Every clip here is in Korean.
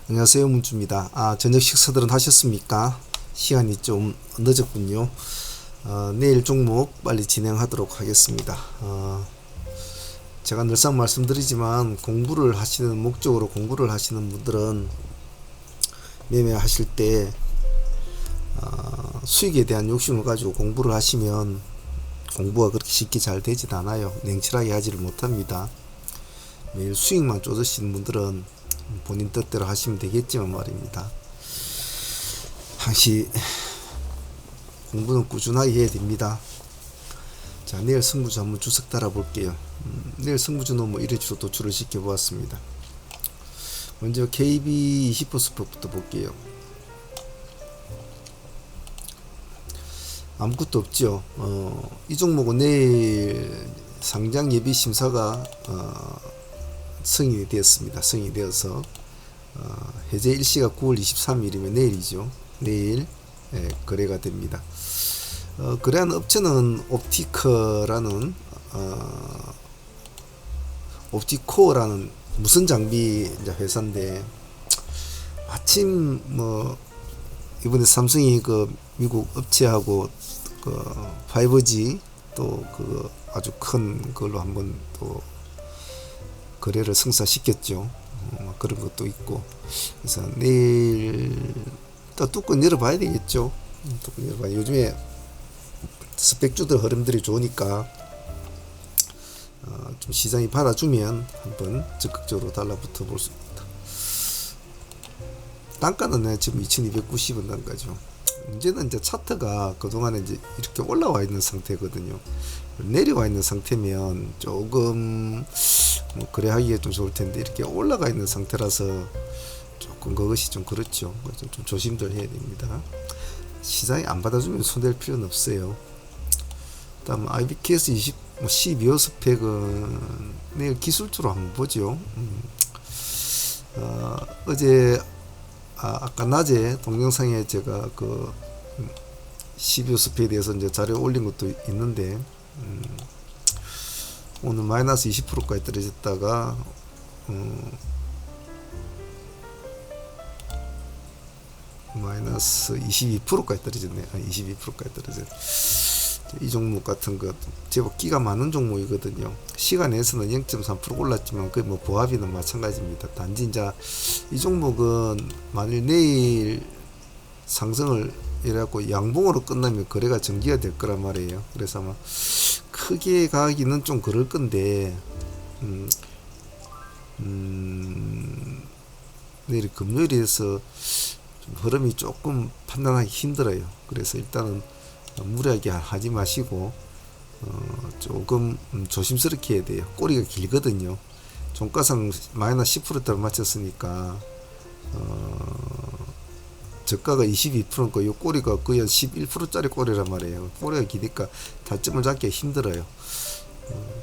안녕하세요, 문주입니다. 저녁 식사들은 하셨습니까? 시간이 좀 늦었군요. 내일 종목 빨리 진행하도록 하겠습니다. 제가 늘상 말씀드리지만 공부를 하시는 목적으로 공부를 하시는 분들은 매매하실 때 수익에 대한 욕심을 가지고 공부를 하시면 공부가 그렇게 쉽게 잘 되진 않아요. 냉철하게 하지를 못합니다. 매일 수익만 쫓으시는 분들은 본인 뜻대로 하시면 되겠지만 말입니다. 항시 공부는 꾸준하게 해야 됩니다. 자, 내일 승부주 한번 주석 따라 볼게요. 내일 승부주는 뭐 이래저래 도출을 시켜 보았습니다. 먼저 KB 20% 스포부터 볼게요. 아무것도 없죠. 이 종목은 내일 상장 예비 심사가 승인이 되었습니다. 승인이 되어서 해제 일시가 9월 23일이면 내일이죠. 내일 거래가 됩니다. 거래하는 업체는 옵티코어라는 무선 장비 회사인데, 마침 뭐 이번에 삼성이 그 미국 업체하고 그 5G 또 그 아주 큰 걸로 한번 또 거래를 성사시켰죠. 그런 것도 있고, 그래서 내일 또 뚜껑 열어봐야 되겠죠. 뚜껑 열어봐야, 요즘에 스펙주들 흐름들이 좋으니까 좀 시장이 받아주면 한번 적극적으로 달라붙어 볼 수 있다. 단가는 지금 2290원 단가죠. 문제는 이제 차트가 그동안에 이제 이렇게 올라와 있는 상태거든요. 내려와 있는 상태면 조금 뭐 거래하기에 좀 좋을 텐데, 이렇게 올라가 있는 상태라서 조금 그것이 좀 그렇죠. 좀 조심들 해야 됩니다. 시장이 안 받아주면 손댈 필요는 없어요. 다음 IBKS 12호 스펙은 내일 기술주로 한번 보죠. 어제 아까 낮에 동영상에 제가 그 12호 스펙에 대해서 이제 자료 올린 것도 있는데, 오늘 마이너스 20%까지 떨어졌다가 마이너스 22%까지 떨어졌네. 22%까지 떨어졌. 이 종목 같은 거 제법 끼가 많은 종목이거든요. 시간에서는 0.3% 올랐지만 그 뭐 보합이는 마찬가지입니다. 단지 이제 이 종목은 만일 내일 상승을 이래갖고 양봉으로 끝나면 거래가 전기가 될 거란 말이에요. 그래서 아마 크게 가기는 좀 그럴 건데, 내일 금요일에서 좀 흐름이 조금 판단하기 힘들어요. 그래서 일단은 무리하게 하지 마시고 조금 조심스럽게 해야 돼요. 꼬리가 길거든요. 종가상 마이너스 10%대를 맞췄으니까 저가가 22%니까 이 꼬리가 거의 한 11%짜리 꼬리란 말이에요. 꼬리가 기니까 타점을 잡기가 힘들어요.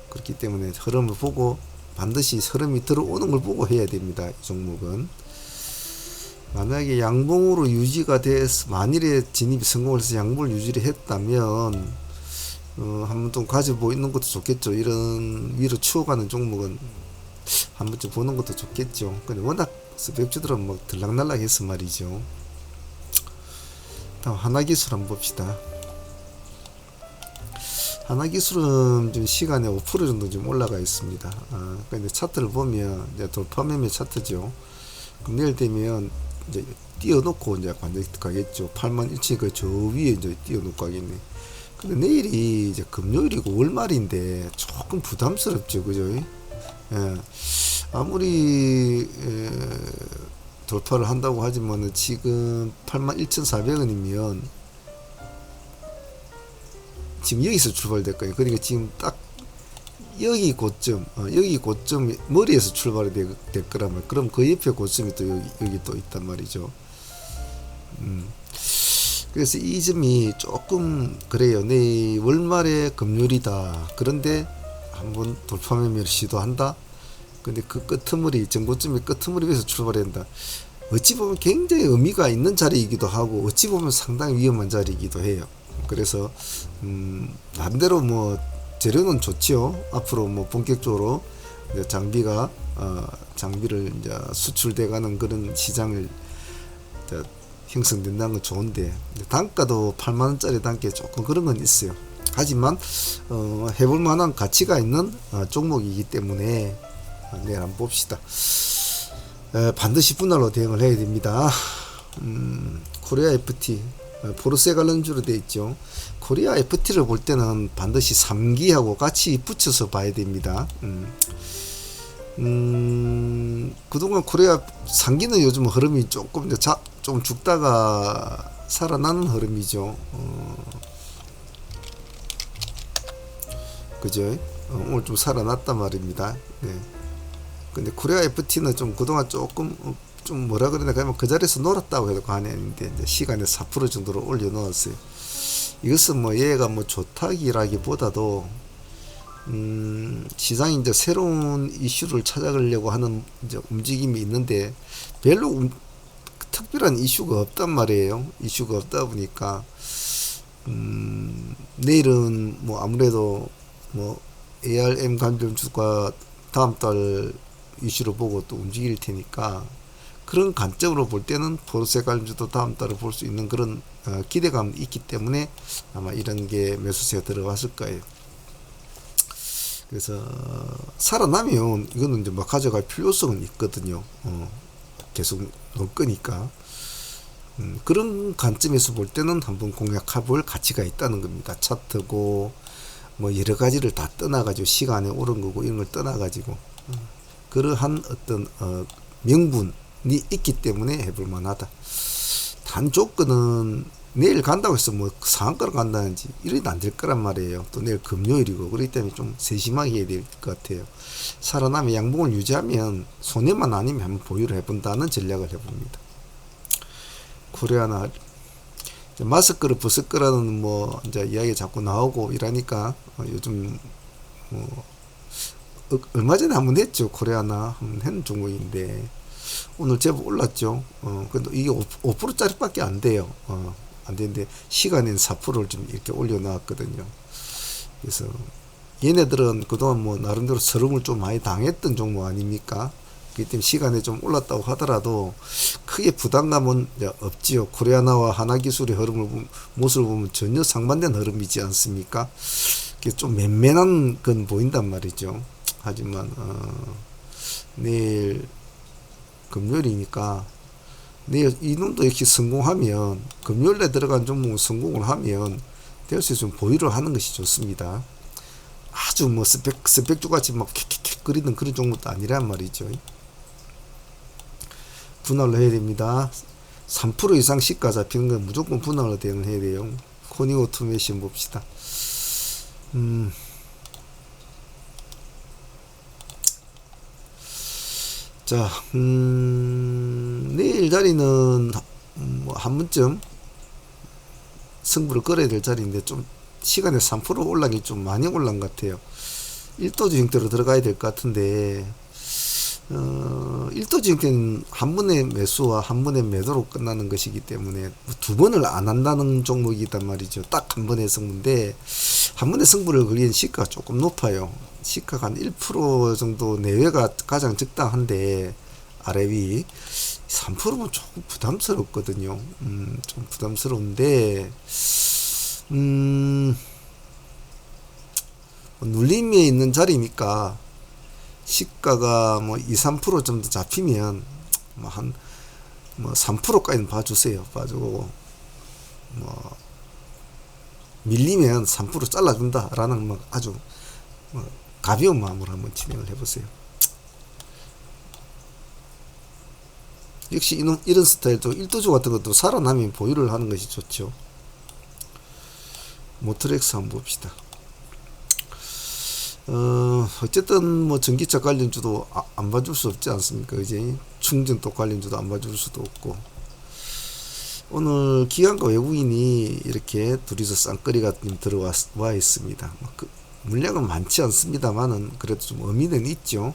그렇기 때문에 흐름을 보고, 반드시 흐름이 들어오는 걸 보고 해야 됩니다. 이 종목은 만약에 양봉으로 유지가 돼서 만일에 진입이 성공을 해서 양봉을 유지를 했다면 한번 좀 가지고 있는 것도 좋겠죠. 이런 위로 치워가는 종목은 한 번쯤 보는 것도 좋겠죠. 근데 워낙 스펙주들은 뭐 들락날락 해서 말이죠. 다음 하나기술 한번 봅시다. 하나기술은 좀 시간에 5% 정도 좀 올라가 있습니다. 근데 차트를 보면 이제 돌파매매 차트죠. 그럼 내일 되면 이제 띄워놓고 이제 관절 가겠죠. 81,000그 저 위에 이제 띄워놓고 가겠네. 근데 내일이 이제 금요일이고 월말인데 조금 부담스럽죠, 그죠? 예. 아무리 돌파를 한다고 하지만은 지금 81,400원이면 지금 여기서 출발될 거예요. 그러니까 지금 딱 여기 고점, 여기 고점 머리에서 출발이 될 거란 말. 그럼 그 옆에 고점이 또 여기 또 있단 말이죠. 그래서 이 점이 조금 그래요. 내 월말에 금요일이다. 그런데 한번 돌파 매매를 시도한다. 근데 그 끄트머리, 전고점의 끄트머리에서 출발한다. 어찌 보면 굉장히 의미가 있는 자리이기도 하고, 어찌 보면 상당히 위험한 자리이기도 해요. 그래서 반대로 뭐 재료는 좋지요. 앞으로 뭐 본격적으로 이제 장비를 이제 수출돼가는 그런 시장을 이제 형성된다는 건 좋은데, 단가도 8만 원짜리 단계 조금 그런 건 있어요. 하지만 해볼 만한 가치가 있는 종목이기 때문에 내일 한번 봅시다. 반드시 분할로 대응을 해야 됩니다. 코리아 FT 포르쉐 관련주로 되어 있죠. 코리아 FT를 볼 때는 반드시 3기하고 같이 붙여서 봐야 됩니다. 그동안 코리아 3기는 요즘 흐름이 조금 좀 죽다가 살아나는 흐름이죠. 그죠? 오늘 좀 살아났단 말입니다. 네. 근데 코리아 FT는 좀 그동안 조금 좀 뭐라 그러나 그러면 그 자리에서 놀았다고 해도 과언이 아닌데, 이제 시간에 4% 정도로 올려놓았어요. 이것은 뭐 얘가 뭐 좋다기라기보다도 시장이 이제 새로운 이슈를 찾아가려고 하는 이제 움직임이 있는데 별로 특별한 이슈가 없단 말이에요. 이슈가 없다 보니까 내일은 뭐 아무래도 뭐 ARM 관련주가 다음 달 이슈를 보고 또 움직일 테니까, 그런 관점으로 볼 때는 포르쉐 관련주도 다음 달에 볼 수 있는 그런 기대감이 있기 때문에 아마 이런 게 매수세가 들어갔을 거예요. 그래서 살아나면 이거는 이제 막 가져갈 필요성은 있거든요. 계속 놓을 거니까. 그런 관점에서 볼 때는 한번 공략해볼 가치가 있다는 겁니다. 차트고 뭐 여러 가지를 다 떠나가지고 시간에 오른 거고 이런 걸 떠나가지고 그러한 어떤 명분이 있기 때문에 해볼 만하다. 단 조건은 내일 간다고 해서 뭐 상한가로 간다는지 이래도 안 될 거란 말이에요. 또 내일 금요일이고 그렇기 때문에 좀 세심하게 해야 될 것 같아요. 살아나면 양봉을 유지하면 손해만 아니면 한번 보유를 해본다는 전략을 해봅니다. 코리아나 마스크를 벗을 거라는 뭐 이제 이야기 자꾸 나오고 이러니까 요즘 뭐 얼마 전에 한번 했죠. 코리아나 한번 했는 종목인데 오늘 제법 올랐죠. 근데 이게 5%짜리밖에 안 돼요. 안 되는데 시간엔 4%를 좀 이렇게 올려놨거든요. 그래서 얘네들은 그동안 뭐 나름대로 서름을 좀 많이 당했던 종목 아닙니까? 그렇기 때문에 시간에 좀 올랐다고 하더라도 크게 부담감은 없지요. 코리아나와 하나기술의 모습을 보면 전혀 상반된 흐름이지 않습니까? 좀 맨맨한 건 보인단 말이죠. 하지만 내일 금요일이니까 내일 이놈도 이렇게 성공하면, 금요일에 들어간 종목을 성공을 하면 될 수 있으면 보유를 하는 것이 좋습니다. 아주 뭐 스펙주 같이 막 킥킥킥 거리는 그런 종목도 아니란 말이죠. 분할로 해야 됩니다. 3% 이상 시가 잡히는 건 무조건 분할로 대응을 해야 돼요. 코닝 오토메이션 봅시다. 자, 내일 자리는 뭐 한 번쯤 승부를 걸어야 될 자리인데 좀 시간에 3% 올라기 좀 많이 올란 것 같아요. 1도주 형태로 들어가야 될 것 같은데 1도주 형태는 한 번의 매수와 한 번의 매도로 끝나는 것이기 때문에 두 번을 안 한다는 종목이단 말이죠. 딱 한 번의 승부인데 한 번의 승부를 걸기엔 시가가 조금 높아요. 시가가 한 1% 정도 내외가 가장 적당한데 아래 위 3%면 조금 부담스럽거든요. 좀 부담스러운데 눌림에 있는 자리니까 시가가 뭐 2-3% 정도 잡히면 뭐 한 뭐 3%까지는 봐주세요. 봐주고 뭐 밀리면 3% 잘라준다라는 뭐 아주 뭐 가벼운 마음으로 한번 진행을 해보세요. 역시 이런 스타일도 1도주 같은 것도 살아나면 보유를 하는 것이 좋죠. 모터렉스 한번 봅시다. 어쨌든 뭐 전기차 관련주도 안 봐줄 수 없지 않습니까? 이제 충전도 관련주도 안 봐줄 수도 없고, 오늘 기관과 외국인이 이렇게 둘이서 쌍거리가 들어와 있습니다. 물량은 많지 않습니다만은 그래도 좀 의미는 있죠.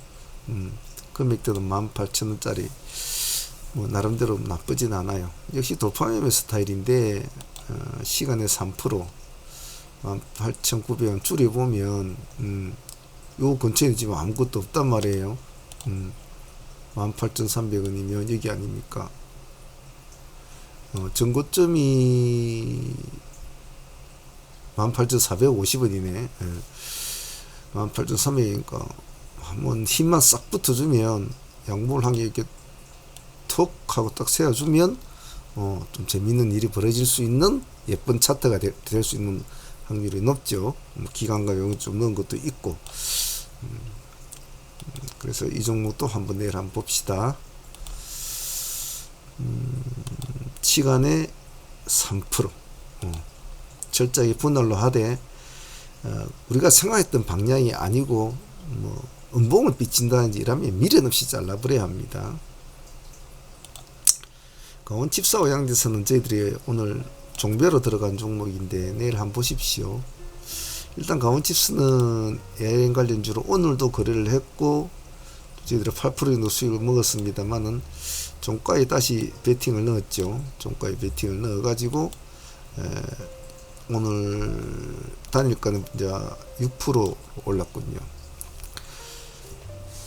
금액대도 18,000원짜리 뭐 나름대로 나쁘진 않아요. 역시 도파민의 스타일인데 시간에 3% 18,900원 줄여보면 요 근처에는 지금 아무것도 없단 말이에요. 18,300원이면 여기 아닙니까? 전고점이 18,450원이네. 18,300원이니까 한번 힘만 싹 붙어주면 양봉을 한 개 이렇게 톡 하고 딱 세워주면 좀 재밌는 일이 벌어질 수 있는 예쁜 차트가 될 수 있는 확률이 높죠. 기간과 용이 좀 넣은 것도 있고. 그래서 이 종목도 한번 내일 한번 봅시다. 시간에 3%. 철저히 분할로 하되 우리가 생각했던 방향이 아니고 뭐 음봉을 빚진다든지 이러면 미련 없이 잘라버려야 합니다. 강원칩사 양지선은 저희들이 오늘 종배로 들어간 종목인데 내일 한번 보십시오. 일단 강원칩스는 AIM 관련주로 오늘도 거래를 했고 저희들이 8% 정도 수익을 먹었습니다만은 종가에 다시 베팅을 넣었죠. 종가에 베팅을 넣어가지고 오늘 단일가는 이제 6% 올랐군요.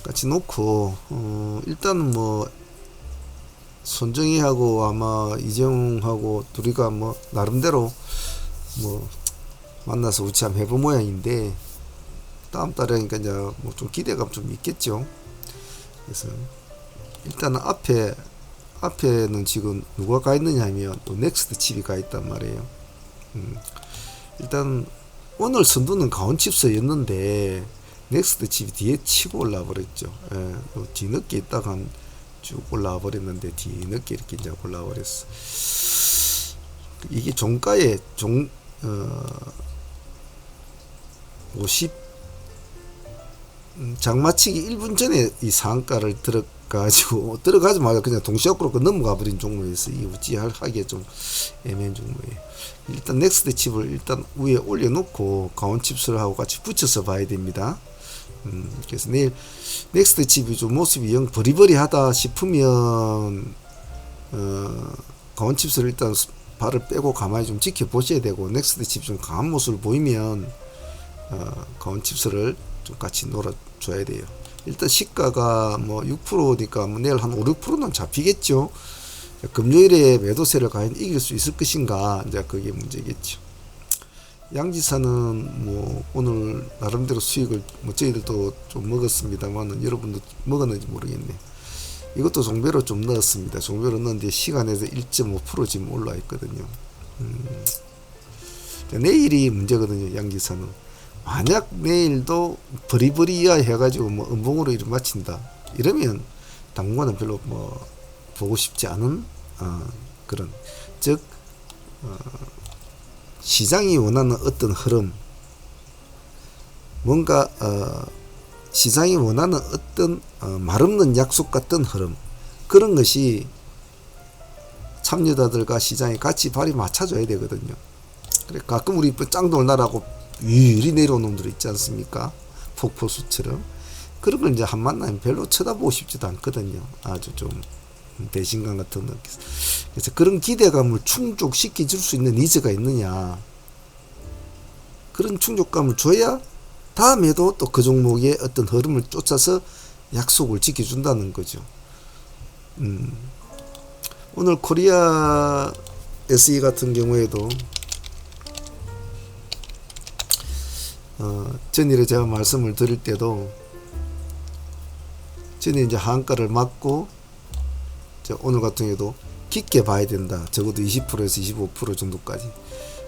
같이 놓고 일단은 뭐 손정희하고 아마 이재용하고 둘이가 뭐 나름대로 뭐 만나서 우치 한번 해본 모양인데 다음 달에니까 이제 뭐 좀 기대감 좀 있겠죠. 그래서 일단은 앞에는 지금 누가 가 있느냐 하면 또 넥스트 칩이 가 있단 말이에요. 일단 오늘 선두는 강원칩스였는데 넥스트 칩이 뒤에 치고 올라와 버렸죠. 뒤늦게 있다가 쭉 올라와 버렸는데 뒤늦게 이렇게 이제 올라와 버렸어. 이게 종가에 50 장마치기 1분 전에 이 상한가를 들어가자마자 그냥 동시각으로 넘어가 버린 종목에서 이 우찌하기에 좀 애매한 종목이에요. 일단 넥스트 칩을 일단 위에 올려놓고 강원칩스를 하고 같이 붙여서 봐야 됩니다. 그래서 내일 넥스트 칩이 좀 모습이 영 버리버리하다 싶으면 강원칩스를 일단 발을 빼고 가만히 좀 지켜보셔야 되고 넥스트 칩 좀 강한 모습을 보이면 강원칩스를 좀 같이 놀아줘야 돼요. 일단 시가가 뭐 6%니까 뭐 내일 한 5, 6%는 잡히겠죠. 금요일에 매도세를 과연 이길 수 있을 것인가, 이제 그게 문제겠죠. 양지사는 뭐 오늘 나름대로 수익을 뭐 저희들도 좀 먹었습니다만은 여러분도 먹었는지 모르겠네. 이것도 종배로 좀 넣었습니다. 종배로 넣었는데 시간에서 1.5% 지금 올라 있거든요. 내일이 문제거든요. 양지사는 만약 내일도 버리버리야 해가지고 뭐 음봉으로 이를 마친다 이러면 당분간은 별로 뭐 보고 싶지 않은 그런, 즉 시장이 원하는 어떤 흐름, 뭔가 시장이 원하는 어떤 말없는 약속 같은 흐름, 그런 것이 참여자들과 시장이 같이 발이 맞춰줘야 되거든요. 그래 가끔 우리 짱돌 나라고 위리 내려온 놈들 있지 않습니까? 폭포수처럼. 그런 걸 이제 한 만나면 별로 쳐다보고 싶지도 않거든요. 아주 좀 배신감 같은 느낌. 그래서 그런 기대감을 충족시켜 줄 수 있는 니즈가 있느냐, 그런 충족감을 줘야 다음에도 또 그 종목의 어떤 흐름을 쫓아서 약속을 지켜준다는 거죠. 오늘 코리아 SE 같은 경우에도 전일에 제가 말씀을 드릴 때도 전에 이제 한가를 맞고 오늘 같은 경우에도 깊게 봐야 된다. 적어도 20%에서 25% 정도까지.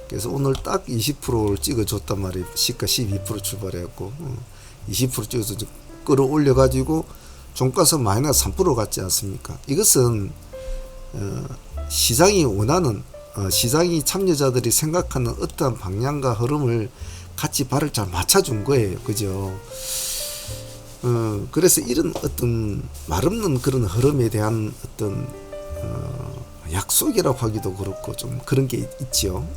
그래서 오늘 딱 20%를 찍어줬단 말이에요. 시가 12% 출발해갖고 20% 찍어서 끌어올려 가지고 종가선 마이너스 3% 같지 않습니까? 이것은 시장이 원하는, 시장이 참여자들이 생각하는 어떠한 방향과 흐름을 같이 발을 잘 맞춰준 거예요. 그죠? 그래서 이런 어떤 말없는 그런 흐름에 대한 어떤 약속이라고 하기도 그렇고 좀 그런 게 있죠.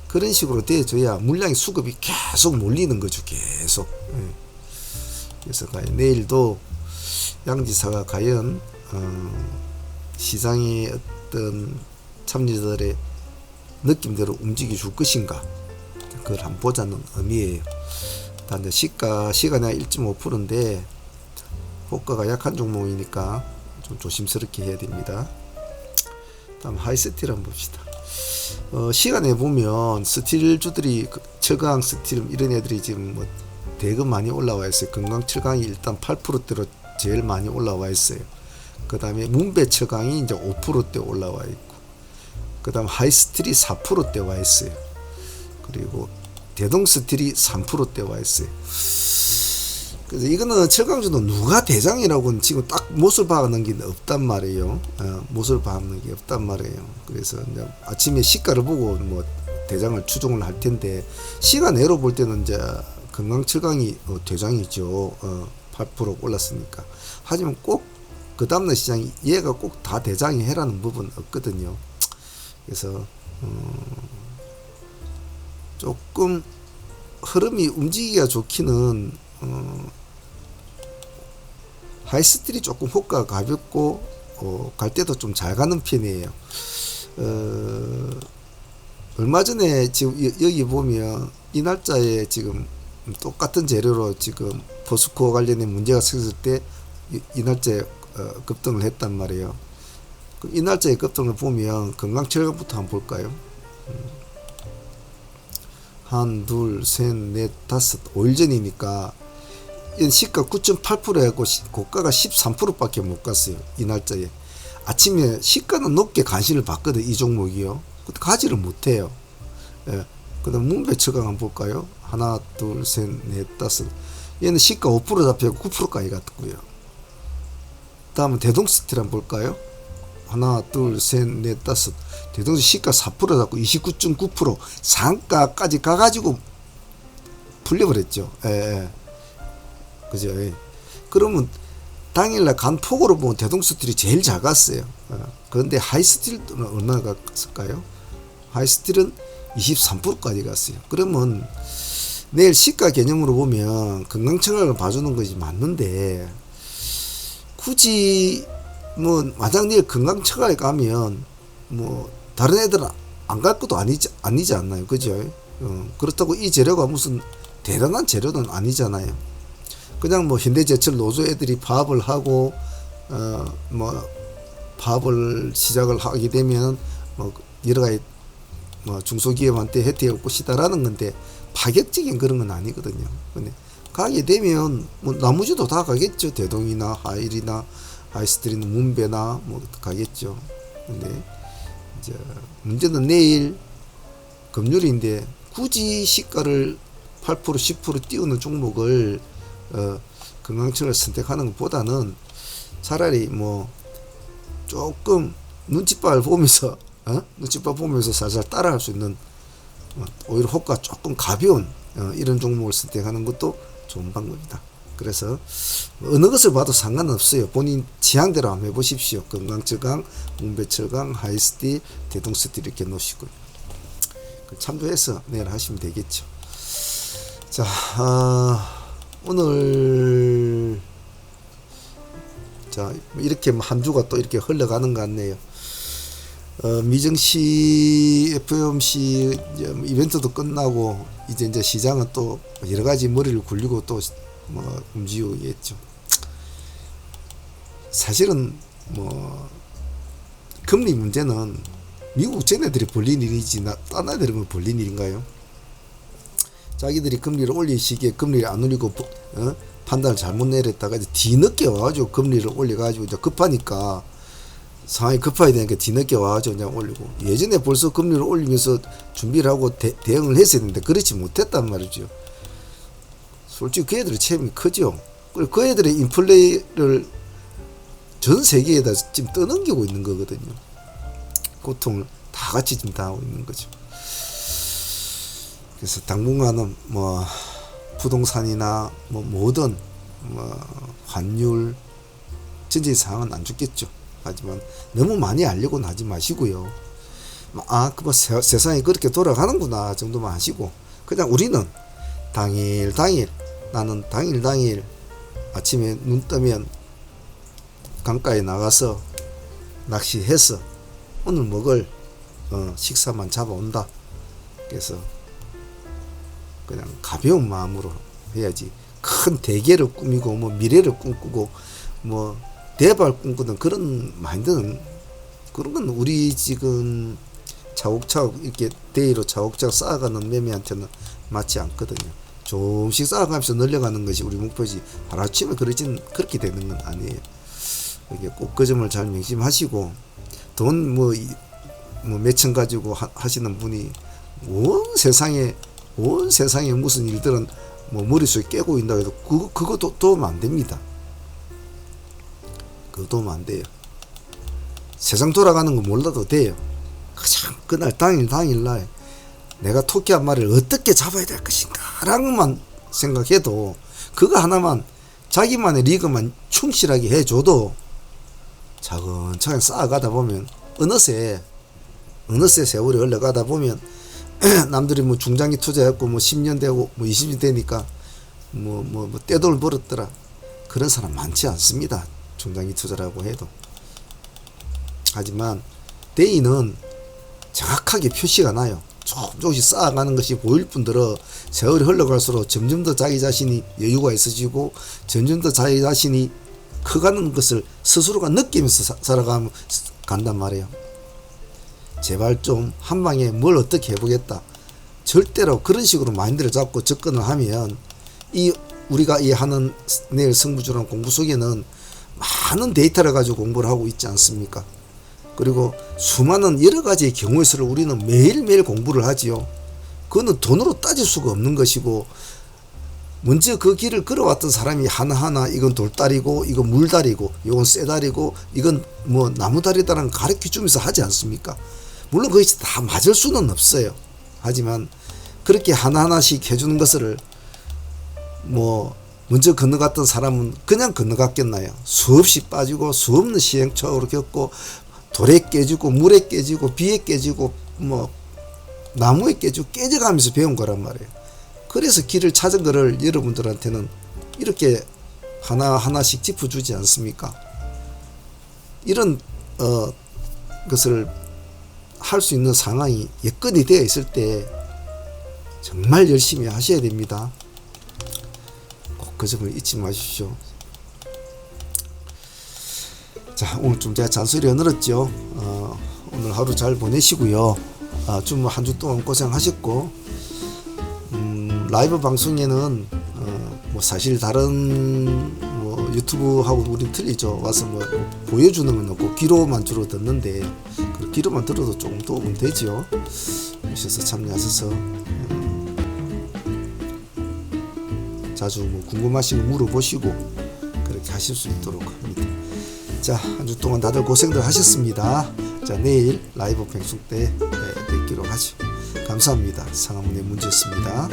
그런 식으로 돼줘야 물량이 수급이 계속 몰리는 거죠. 계속. 그래서 내일도 양지사가 과연 시장의 어떤 참여자들의 느낌대로 움직여 줄 것인가, 그걸 한번 보자는 의미예요. 이제 시가는 1.5%인데 호가가 약한 종목이니까 좀 조심스럽게 해야 됩니다. 다음 하이스틸 한번 봅시다. 시간에 보면 스틸주들이 철강 스틸 이런 애들이 지금 뭐 대금 많이 올라와 있어요. 금강 철강이 일단 8%대로 제일 많이 올라와 있어요. 그 다음에 문배 철강이 이제 5%대 올라와 있고, 그 다음 하이스틸이 4%대 와 있어요. 그리고 대동 스틸이 3%대 와 있어요. 그래서 이거는 철강주는 누가 대장이라고는 지금 딱 못을 박는 게 없단 말이에요. 못을 박는 게 없단 말이에요. 그래서 이제 아침에 시가를 보고 뭐 대장을 추종을 할 텐데, 시가 내로 볼 때는 이제 금강철강이 대장이죠. 8% 올랐으니까. 하지만 꼭 그 다음날 시장이 얘가 꼭 다 대장이 해라는 부분은 없거든요. 그래서 조금 흐름이 움직이기가 좋기는 하이스틸이 조금 호가가 가볍고 갈 때도 좀 잘 가는 편이에요. 얼마 전에 지금 여기 보면 이 날짜에 지금 똑같은 재료로 지금 포스코 관련된 문제가 생겼을 때 이 날짜에 급등을 했단 말이에요. 그럼 이 날짜에 급등을 보면 금강철강부터 한번 볼까요? 한, 둘, 셋, 넷, 다섯, 5일 전이니까 시가 9.8%하고 고가가 13%밖에 못 갔어요. 이 날짜에. 아침에 시가는 높게 간신을 받거든, 이 종목이요. 근데 가지를 못해요. 예. 그 다음 문배철강 한번 볼까요? 하나, 둘, 셋, 넷, 다섯. 얘는 시가 5% 잡혀고 9%까지 갔고요. 다음은 대동스틸 한번 볼까요? 하나, 둘, 셋, 넷, 다섯. 대동스 시가 4% 잡고 29.9% 상가까지 가가지고 풀려버렸죠. 예. 그죠? 예. 그러면 당일날 간 폭으로 보면 대동스틸이 제일 잘 갔어요. 그런데 하이스틸은 얼마나 갔을까요? 하이스틸은 23%까지 갔어요. 그러면 내일 시가 개념으로 보면 금강철강을 봐주는 것이 맞는데, 굳이 뭐 만약 내일 금강철강에 가면 뭐 다른 애들은 안 갈 것도 아니지 않나요? 그죠? 그렇다고 이 재료가 무슨 대단한 재료는 아니잖아요. 그냥 뭐 현대제철 노조 애들이 파업을 하고 뭐 파업을 시작을 하게 되면 뭐 여러 가지 뭐 중소기업한테 혜택이 올 것이다라는 건데, 파격적인 그런 건 아니거든요. 근데 가게 되면 뭐 나머지도 다 가겠죠. 대동이나 하일이나 하이스틸이나 문배나 뭐 가겠죠. 근데 이제 문제는 내일 금요일인데 굳이 시가를 8% 10% 띄우는 종목을 금강철을 선택하는 것보다는 차라리 뭐 조금 눈칫밥을 보면서 눈칫밥 보면서 살살 따라할 수 있는 오히려 호가 조금 가벼운 이런 종목을 선택하는 것도 좋은 방법이다. 그래서 어느 것을 봐도 상관없어요. 본인 취향대로 한번 해보십시오. 금강철강, 문배철강, 하이스틸, 대동스틸 이렇게 놓으시고요. 참조해서 내일 하시면 되겠죠. 자, 오늘 자 이렇게 한 주가 또 이렇게 흘러가는 것 같네요. 미정시 FOMC 이벤트도 끝나고 이제 시장은 또 여러 가지 머리를 굴리고 또 뭐 움직이겠죠. 사실은 뭐 금리 문제는 미국 쟤네들이 벌린 일이지 딴 애들은 벌린 일인가요? 자기들이 금리를 올리시기에 금리를 안 올리고 판단을 잘못 내렸다가 이제 뒤늦게 와가지고 금리를 올려가지고 이제 급하니까 상황이 급하게 되니까 뒤늦게 와가지고 그냥 올리고, 예전에 벌써 금리를 올리면서 준비를 하고 대응을 했어야 되는데 그렇지 못했단 말이죠. 솔직히 그 애들의 책임이 크죠. 그리고 그 애들의 인플레이를 전 세계에다 지금 떠넘기고 있는 거거든요. 고통을 다 같이 지금 당하고 있는 거죠. 그래서 당분간은 뭐 부동산이나 뭐 모든 뭐 환율 전체 상황은 안 좋겠죠. 하지만 너무 많이 알려고는 하지 마시고요. 그 세상이 그렇게 돌아가는구나 정도만 하시고, 그냥 우리는 당일 나는 당일 아침에 눈 뜨면 강가에 나가서 낚시해서 오늘 먹을 식사만 잡아온다. 그래서 그냥 가벼운 마음으로 해야지. 큰 대계를 꾸미고 뭐 미래를 꿈꾸고 뭐 대발 꿈꾸던 그런 마인드는, 그런 건 우리 지금 차곡차곡 이렇게 대의로 차곡차곡 쌓아가는 매매한테는 맞지 않거든요. 조금씩 쌓아가면서 늘려가는 것이 우리 목표지, 하루아침에 그렇게 되는 건 아니에요. 이게 꼭 그 점을 잘 명심하시고, 돈 뭐 몇천 가지고 하시는 분이 온 세상에 무슨 일들은 뭐 머릿속에 깨고 있다 해도 그거 도움 안 됩니다. 그거 도움 안 돼요. 세상 돌아가는 거 몰라도 돼요. 그냥 그날 당일날 내가 토끼 한 마리를 어떻게 잡아야 될 것인가 라고만 생각해도, 그거 하나만 자기만의 리그만 충실하게 해줘도 차근차근 쌓아가다 보면 어느새 세월이 흘러가다 보면 남들이 뭐 중장기 투자했고 뭐 10년 되고 뭐 20년 되니까 뭐 떼돈을 벌었더라, 그런 사람 많지 않습니다. 중장기 투자라고 해도. 하지만 대의는 정확하게 표시가 나요. 조금씩 쌓아가는 것이 보일 뿐더러 세월이 흘러갈수록 점점 더 자기 자신이 여유가 있어지고 점점 더 자기 자신이 커가는 것을 스스로가 느끼면서 간단 말이에요. 제발 좀 한방에 뭘 어떻게 해보겠다, 절대로 그런 식으로 마인드를 잡고 접근을 하면 우리가 이 하는 내일 승부주라는 공부 속에는 많은 데이터를 가지고 공부를 하고 있지 않습니까? 그리고 수많은 여러 가지의 경우의 수를 우리는 매일매일 공부를 하지요. 그거는 돈으로 따질 수가 없는 것이고, 먼저 그 길을 걸어왔던 사람이 하나하나 이건 돌다리고 이건 물다리고 이건 쇠다리고 이건 뭐 나무다리다라는 가르쳐 주면서 하지 않습니까? 물론 그것이 다 맞을 수는 없어요. 하지만 그렇게 하나하나씩 해주는 것을 뭐 먼저 건너갔던 사람은 그냥 건너갔겠나요? 수없이 빠지고 수없는 시행착오를 겪고 돌에 깨지고 물에 깨지고 비에 깨지고 뭐 나무에 깨지고 깨져가면서 배운 거란 말이에요. 그래서 길을 찾은 거를 여러분들한테는 이렇게 하나하나씩 짚어주지 않습니까? 이런 것을 할 수 있는 상황이 여건이 되어 있을 때 정말 열심히 하셔야 됩니다. 꼭 그 점을 잊지 마십시오. 자, 오늘 좀 제가 잔소리가 늘었죠. 오늘 하루 잘 보내시고요. 좀 한 주 동안 고생하셨고, 라이브 방송에는 뭐 사실 다른 뭐 유튜브하고 우린 틀리죠. 와서 뭐 보여주는 건 없고 귀로만 주로 듣는데, 그 귀로만 들어도 조금 도움은 되죠. 오셔서 참여하셔서 자주 뭐 궁금하신 거 물어보시고 그렇게 하실 수 있도록 합니다. 자, 한 주 동안 다들 고생들 하셨습니다. 자, 내일 라이브 방송 때 뵙기로 하죠. 감사합니다. 상암문의 문제였습니다.